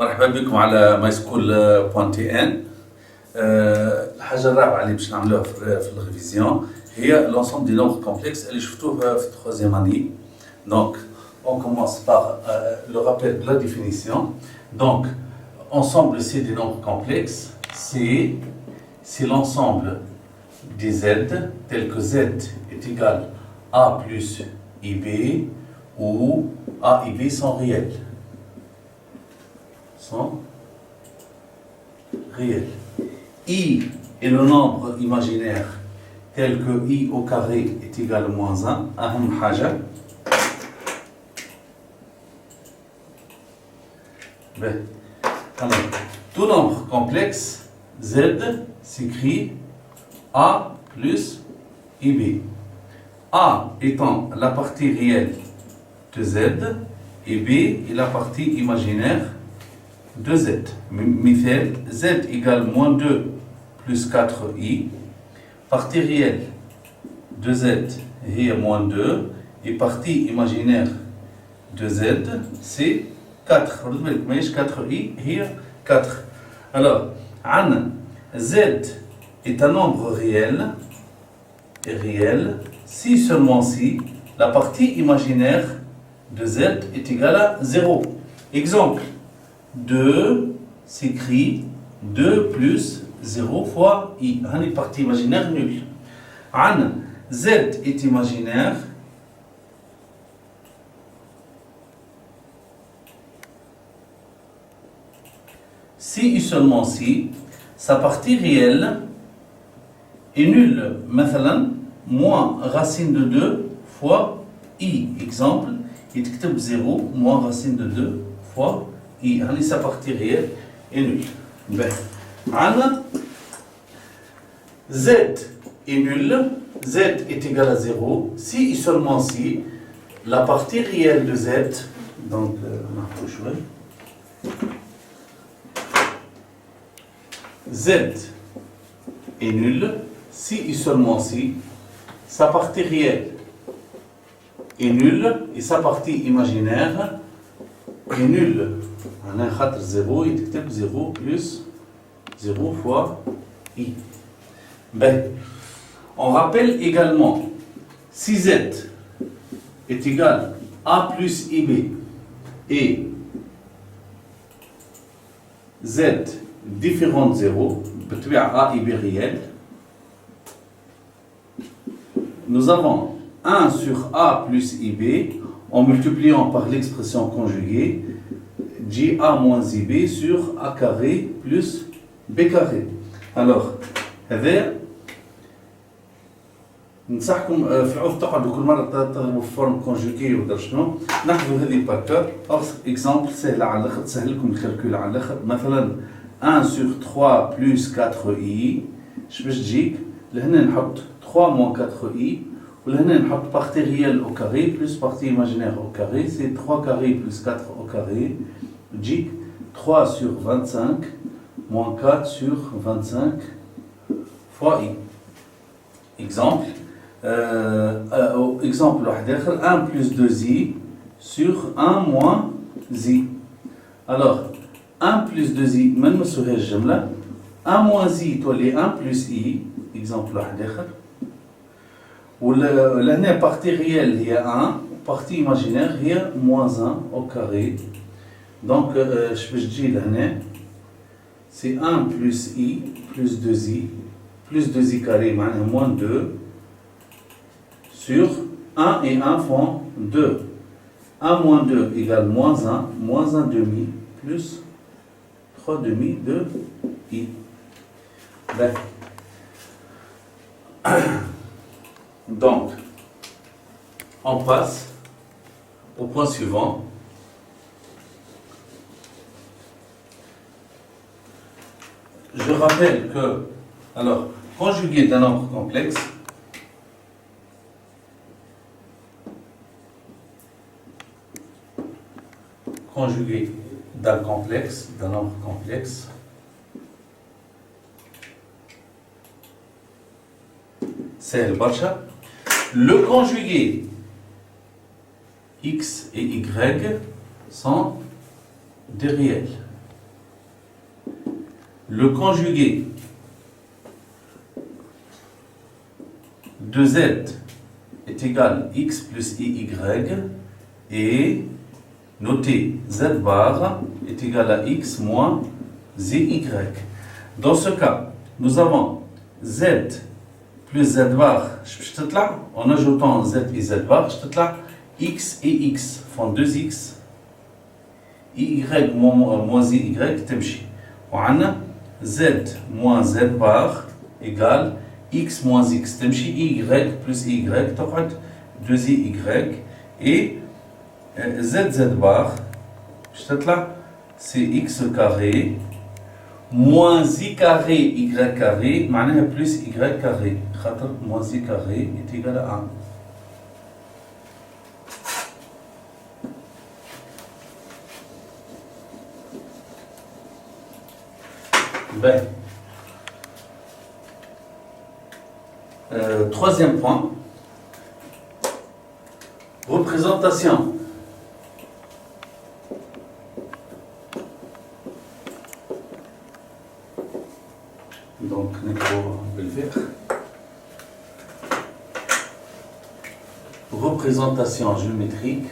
مرحبا بكم على ماي سكول بوان تي ان. الحاجه الرابعه اللي باش نعملوها في الريفيزيون هي لونسومبل دي نومبر كومبلكس اللي شفتوه في التخوازيام اني. Donc on commence par le rappel de la définition. Donc ensemble C des nombres complexes, c'est l'ensemble des Z tels que Z est égal à plus IB où A et B sont réels. I est le nombre imaginaire tel que I au carré est égal à moins 1. أهم حاجة. Alors, tout nombre complexe, Z s'écrit A plus IB. A étant la partie réelle de Z et B est la partie imaginaire de Z. Mithel, Z égale moins 2 plus 4i. Partie réelle de Z est moins 2 et partie imaginaire de Z c'est 4. 4i est 4. Alors, Z est un nombre réel si seulement si la partie imaginaire de Z est égale à 0. Exemple, 2 s'écrit 2 plus 0 fois I. Une partie imaginaire nulle. Z est imaginaire si et seulement si sa partie réelle est nulle. مثلا moins racine de 2 fois I. Exemple, il écrit 0 moins racine de 2 fois I. Sa partie réelle est nulle. Z est nul, Z est égal à 0 si et seulement si la partie réelle de Z, donc Z est nul si et seulement si sa partie réelle est nulle et sa partie imaginaire est nulle. On a 0, il écrit 0 plus 0 fois I. On rappelle également si Z est égal à plus IB et Z différent de 0, A et B réel, nous avons 1 sur A plus IB en multipliant par l'expression conjuguée GA moins IB sur A carré plus B carré. Alors, هذا ننصحكم في عوض تقعدوا كل مرة تضربوا في فورم كونجوكي ولا شنو، ناخذوا هذه باكار. اكزامبل سهلة على الآخر، تسهل لكم الكالكول على الآخر. مثلا 1 sur 3 plus 4i اش باش تجيك؟ لهنا نحط 3 moins 4i ولهنا نحط partie réelle au carré plus partie imaginaire au carré. C'est 3 carré plus 4 au carré. تجيك 3 sur 25 moins 4 sur 25 fois i. Exemple, exemple 1 plus 2i sur 1 moins i. Alors, 1 plus 2i, ما نمسوهاش الجملة. 1 moins i تولي 1 plus i. Exemple واحد آخر. ولهنا partie réelle هي 1, partie imaginaire هي moins 1 au carré. Donc, اش باش تجي لهنا؟ C'est 1 plus i plus 2i plus 2i carré معناها moins 2 sur 1 et 1 font 2. 1 moins 2 égale moins 1 demi plus 3 demi de i. Donc, on passe au point suivant. Je rappelle que, alors, conjugué d'un nombre complexe, d'un nombre complexe, c'est le barcha. Le conjugué x et y sont des réels. le conjugué de z est égal à x plus iy et notez z bar est égal à x moins zy. Dans ce cas, nous avons z plus z bar en ajoutant z et z bar, x et x font 2x, y moins y تمشي. وعندنا z moins z bar égale x moins x تمشي, y plus y تقعد 2y et z bar c'est x carré moins y carré y carré معناها plus y carré خاطر moins y carré est égal à 1. Ben. Troisième point, représentation. Donc, on peut le faire. Représentation géométrique.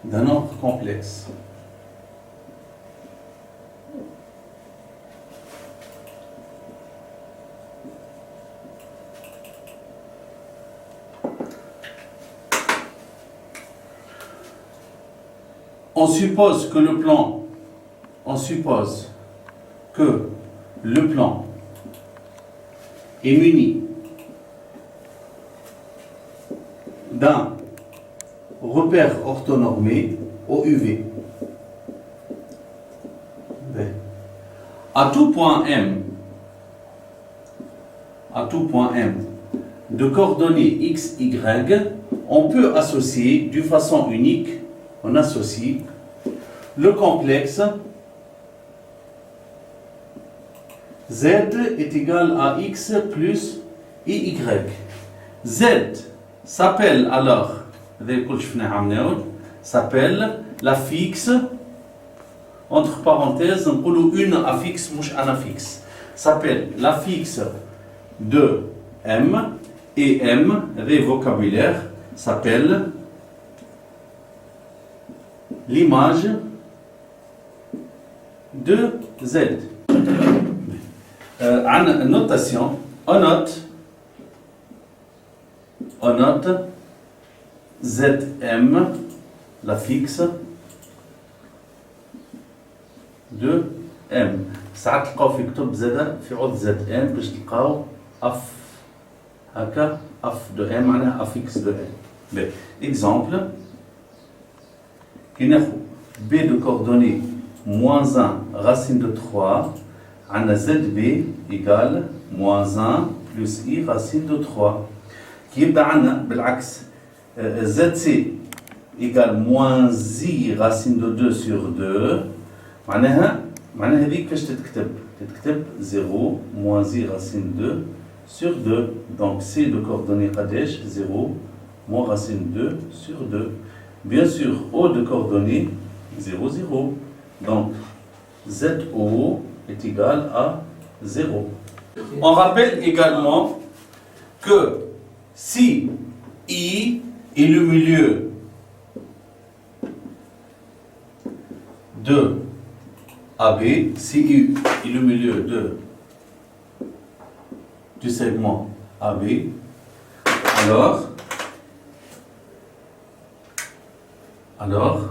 D'un nombre complexe. On suppose que le plan est muni d'un repère orthonormé OUV. À tout point M de coordonnées x, y, on peut associer d'une façon unique, on associe le complexe z est égal à x plus iy. Z s'appelle alors s'appelle la fixe, entre parenthèses, une affixe, mouche un affixe, s'appelle la fixe de M, et M, vocabulaire, s'appelle l'image de Z. En notation, on note Zm, la fixe de M. ساعات تلقاو في كتب زادة في عوض زد ام باش تلقاو اف هكا اف دو ام معناها افيكس دو ام. اكزامبل كي ناخذ b de coordonnées moins 1 racine de 3 عندنا zb égale moins 1 plus i racine de 3 كي يبدا عندنا بالعكس zc égale moins i racine de 2 sur 2 معناها هذيك كيفاش تتكتب 0 moins i racine 2 sur 2 donc c de coordonnées قداش 0 moins racine 2 sur 2 bien sûr o de coordonnées 0 0 donc zo est égal à 0. On rappelle également que si i est le milieu de AB, si U est le milieu du segment AB, alors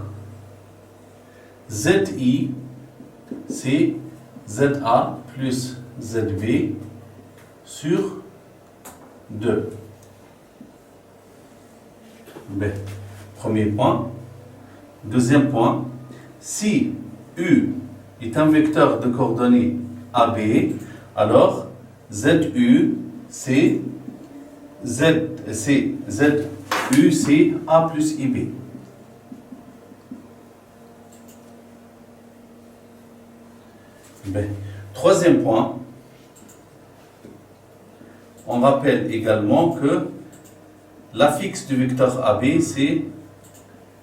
ZI c'est ZA plus ZB sur 2. B. Premier point. Deuxième point, si U est un vecteur de coordonnées AB, alors ZU c'est ZU c'est A plus IB. B. Troisième point, on rappelle également que l'affixe du vecteur AB, c'est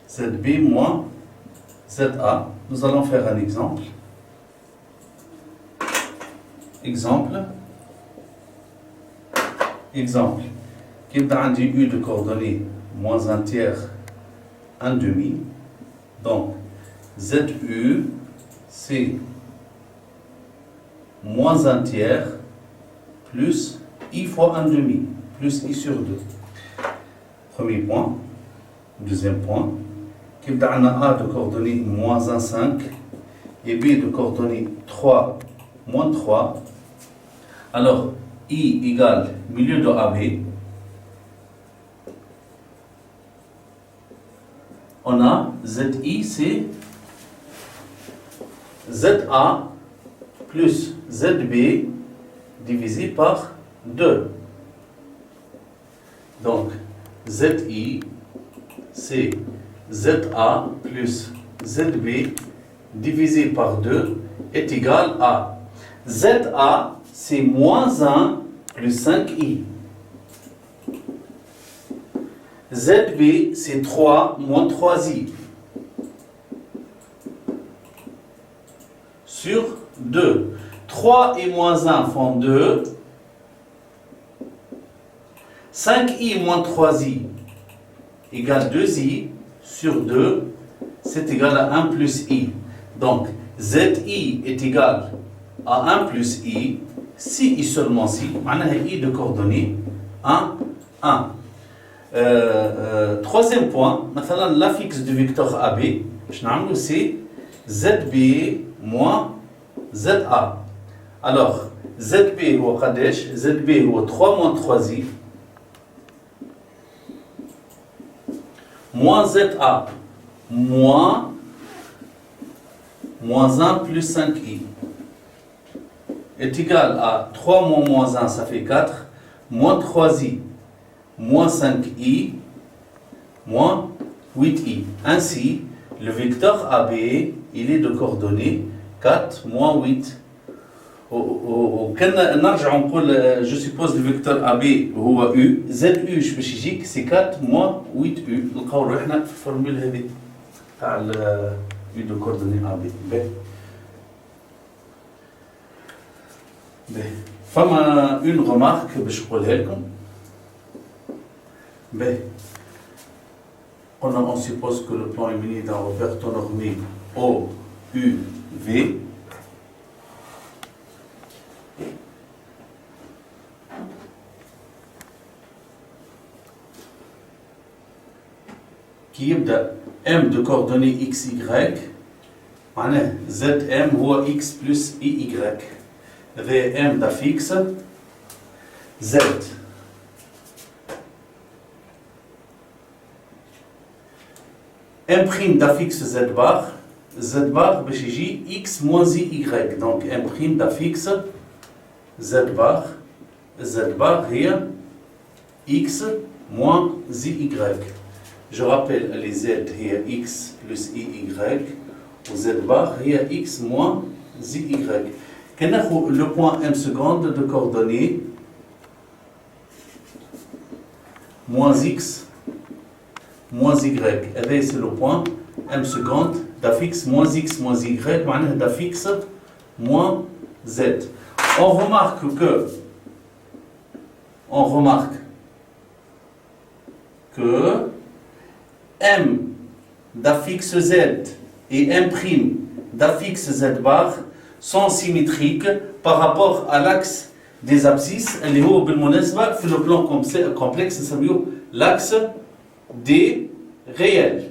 ZB moins ZA. Nous allons faire un exemple. Exemple. Qui est un U de coordonnées moins un tiers, un demi. Donc, ZU, c'est moins un tiers plus I fois un demi, plus I sur 2. Premier point. Deuxième point. Qui est un A de coordonnées moins 1, 5 et B de coordonnées 3, moins 3. Alors, I égale milieu de AB. On a ZI, c'est ZA plus ZB divisé par 2. Donc, ZI, c'est ZA plus ZB divisé par 2 est égal à ZA, c'est moins 1 plus 5i. ZB, c'est 3 moins 3i. Sur 2. 3 et moins 1 font 2. 5i moins 3i égale 2i. Sur 2, c'est égal à 1 plus i. Donc, ZI est égal à 1 plus i. Si i seulement si, معناها i de coordonnées 1, 1. Troisième point, مثلا l'affixe du vecteur AB, c'est ZB moins ZA. Alors, ZB هو قداش؟ ZB هو 3 moins 3i moins ZA moins 1 plus 5i est égal à 3 moins 1, ça fait 4, moins 3i, moins 5i, moins 8i. Ainsi, le vecteur AB, il est de coordonnées 4, moins 8. Je suppose le vecteur AB هو U, ZU باش يجيك c'est 4 moins 8U. نلقاو روحنا في الفورمول هذه تاع U de coordonnées AB. فما une remarque باش نقولها لكم. On suppose que le plan est muni d'un repère orthonormé O, U, V. qui يبدأ M de coordonnées x, y, معناه ZM هو x plus IY. VM d'affixe Z. M' d'affixe Z bar باش يجي x moins IY. Donc M' d'affixe Z bar هي x moins IY. Je rappelle les Z هي x plus IY و Z bar هي x moins IY. كناخذ le point M seconde de coordonnées moins x moins y. هذا c'est le point M seconde d'affixe moins x moins y معناها d'affixe moins z. On remarque que M d'affixe z et M' d'affixe z bar sont symétriques par rapport à l'axe des abscisses اللي هو بالمناسبة في le plan complexe نسميه l'axe des réels.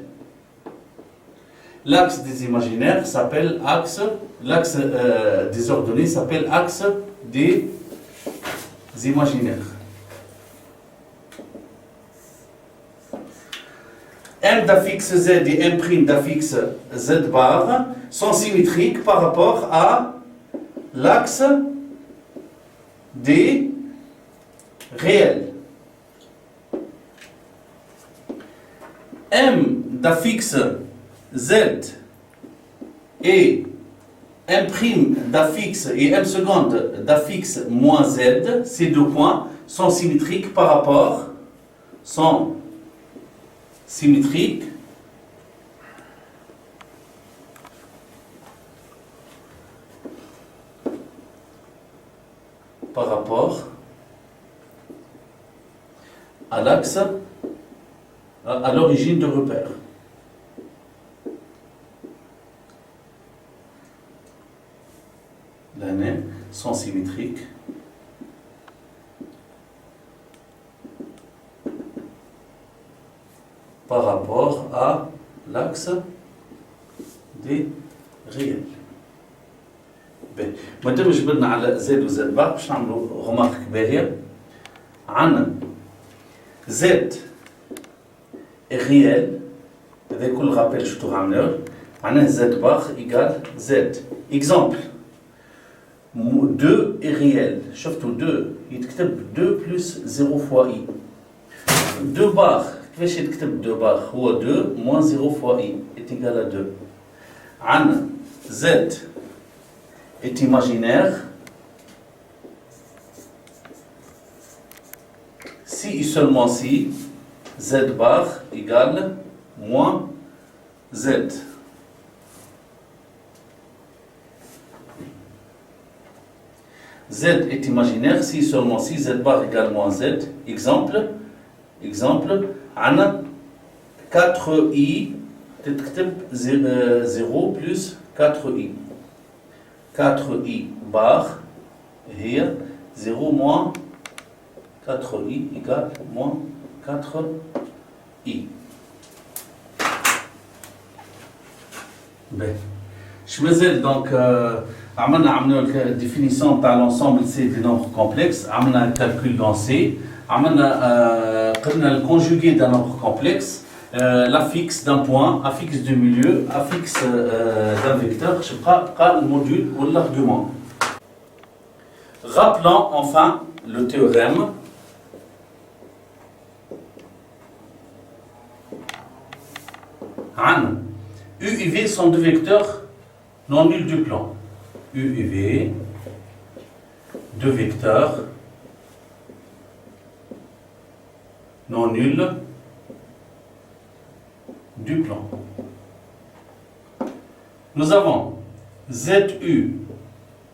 L'axe des imaginaires s'appelle l'axe des ordonnées s'appelle axe des imaginaires. M d'affixe Z et M' d'affixe Z bar sont symétriques par rapport à l'axe des réels. M d'affixe Z et M' d'affixe et M seconde d'affixe moins Z, ces deux points sont symétriques par rapport, à l'axe, à l'origine de repère. L'année sont symétriques par rapport à l'axe des réels. مادام جبرنا على زد وزد بار باش نعملوا غمارك باهيه. عندنا زد ريال، هذا كل رابيل شفتو عملوه، معناه زد بار ايكال زد. اكزامبل 2 est réel. شفتوا 2 يتكتب 2 plus 0 fois i. 2 bar كيفاش يتكتب 2 bar؟ هو 2 moins 0 fois i est égal à 2. عندنا z est imaginaire si et seulement si z bar égale moins z. Z est imaginaire si seulement si z bar égale moins z. Exemple, on a 4i تكتب 0 plus 4i. 4i bar هي 0 moins 4i égale moins 4i. Ben, je me disais donc عملنا الديفينيسيون تاع l'ensemble C des nombres complexes، عملنا calcul dans C، عملنا قلنا le conjugué d'un nombre complexe، l'affixe d'un point، affixe du milieu، affixe d'un vecteur، je prends le module ou l'argument. Rappelons enfin le théorème. U et V sont deux vecteurs non nuls du plan. U et V, deux vecteurs non nuls du plan. Nous avons ZU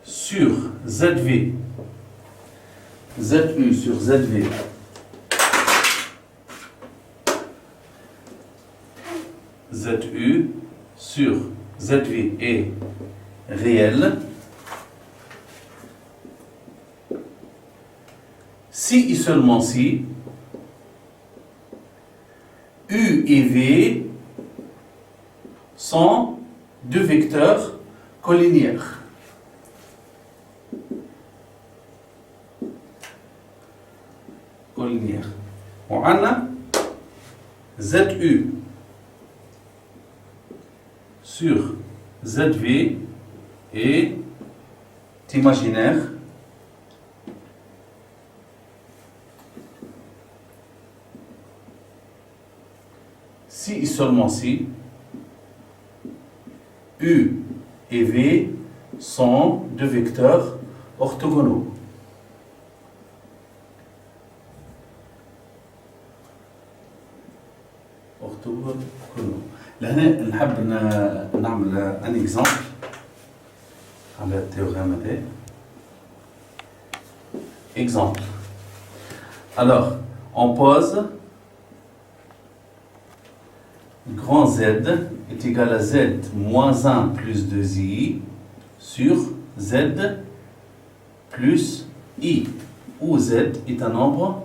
sur ZV, ZU sur ZV ZU sur ZV est réel si et seulement si U et V sont deux vecteurs collinéaires. On a ZU sur ZV est imaginaire si et seulement si U et V sont deux vecteurs orthogonaux. لهنا نحب نعمل un exemple على التhéorème هذا. Exemple. Alors, on pose grand Z est égal à Z moins 1 plus 2i sur Z plus i, où Z est un nombre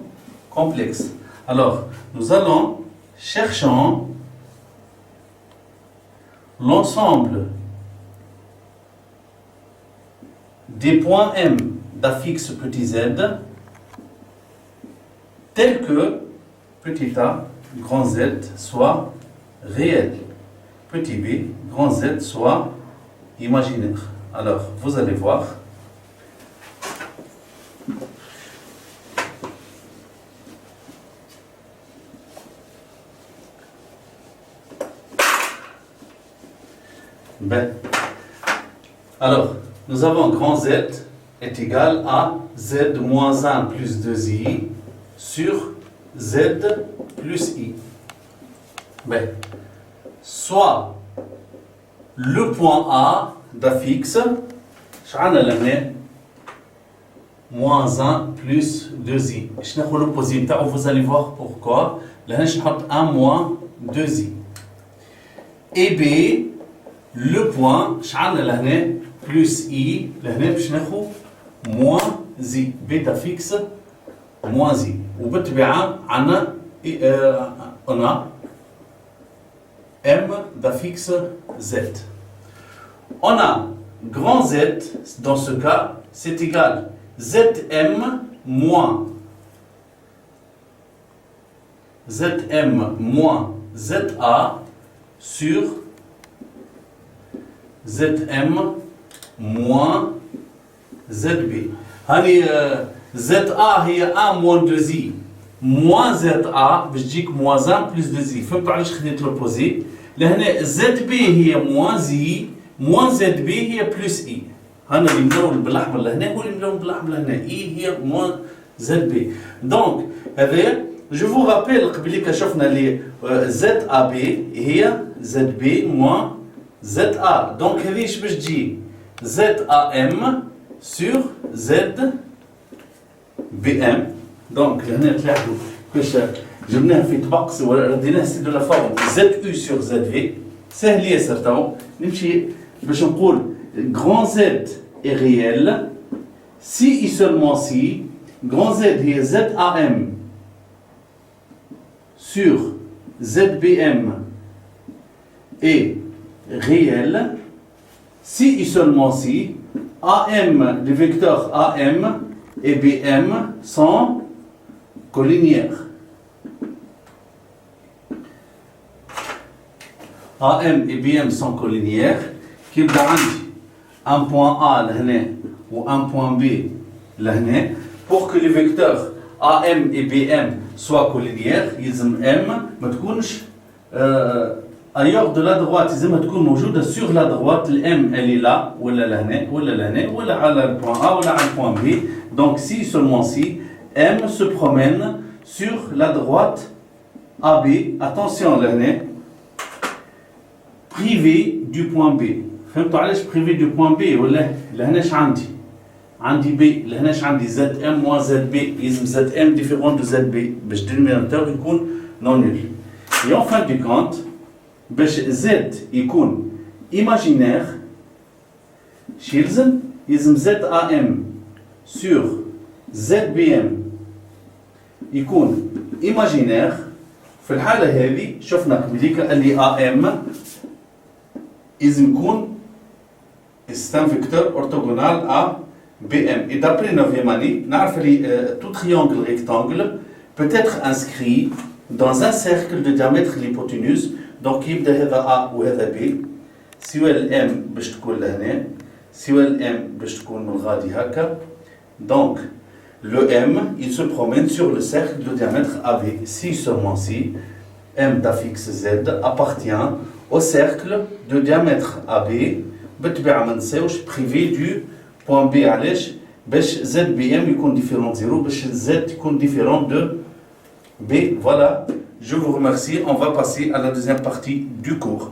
complexe. Alors, nous allons chercher l'ensemble des points M d'affixe petit z tel que petit a, grand Z soit réel, petit b, grand Z soit imaginaire. Alors, vous allez voir. Ben, Alors, nous avons grand Z est égal à Z moins 1 plus 2i sur Z plus i. Ben, soit le point A d'affixe, moins 1 plus 2i. Je vais l'opposé, vous allez voir pourquoi. Là, je vais 1 moins 2i. Et B, le point, plus i, là, je vais moins i. Bêta fixe, moins i. Ou on a M d'affixe Z. On a grand Z, dans ce cas, c'est égal Zm moins ZA sur Zm moins ZB. ZA هي 1 moins 2i moins ZA باش تجيك moins 1 plus 2i. فهمتوا علاش خديت l'opposé؟ لهنا ZB هي moins i moins ZB هي plus i. هنا اللي ملون بالاحمر لهنا هو اللي ملون بالاحمر لهنا. i هي moins ZB. Donc هذا je vous rappelle قبل شفنا لي ZAB هي ZB moins ZA. Donc هذه ايش باش تجي؟ ZAM sur ZBM. Donc هنا تلاحظوا كيفاش جبناها في طبق رديناها سي دو لا فورم ZU sur ZV. سهل ياسر تو نمشي باش نقول grand Z est réel si et seulement si grand Z هي ZAM sur ZBM est réel si et seulement si AM, les vecteurs AM et BM sont collinéaires. AM et BM sont collinéaires. Qu'il y a un point A là, ou un point B là, pour que les vecteurs AM et BM soient collinéaires, ils ont M, mais ailleurs de la droite, ils ont sur la droite, le M elle est là, ou là, ou à le point A, ou à le point B. Donc si seulement si M se promène sur la droite AB, attention là, privé du point B. فهمتوا علاش privé du point B ولا لهناش عندي B لهناش عندي ZM moins ZB يلزم ZM différent de ZB باش dénominateur يكون non nul. Et en fin de compte باش Z يكون imaginaire يلزم ZAM sur ZBM يكون imaginaire. في الحالة هذه شفنا قبليك اللي AM يلزم يكون c'est un vecteur orthogonal à BM. Et d'après 9e année, tout triangle rectangle peut être inscrit dans un cercle de diamètre de l'hypoténuse. Donc, il y a A ou B. Si M باش تكون لهنا, si M باش تكون من غادي هكا. Donc, le M, il se promène sur le cercle de diamètre AB. Si seulement si M d'affixe Z appartient au cercle de diamètre AB. بالطبيعة ما نساوش بريفي دو بوان بي. علاش؟ باش زد بي ام يكون ديفيرون زيرو باش زد يكون ديفيرون دو بي. Voilà, je vous remercie. On va passer à la deuxième partie du cours.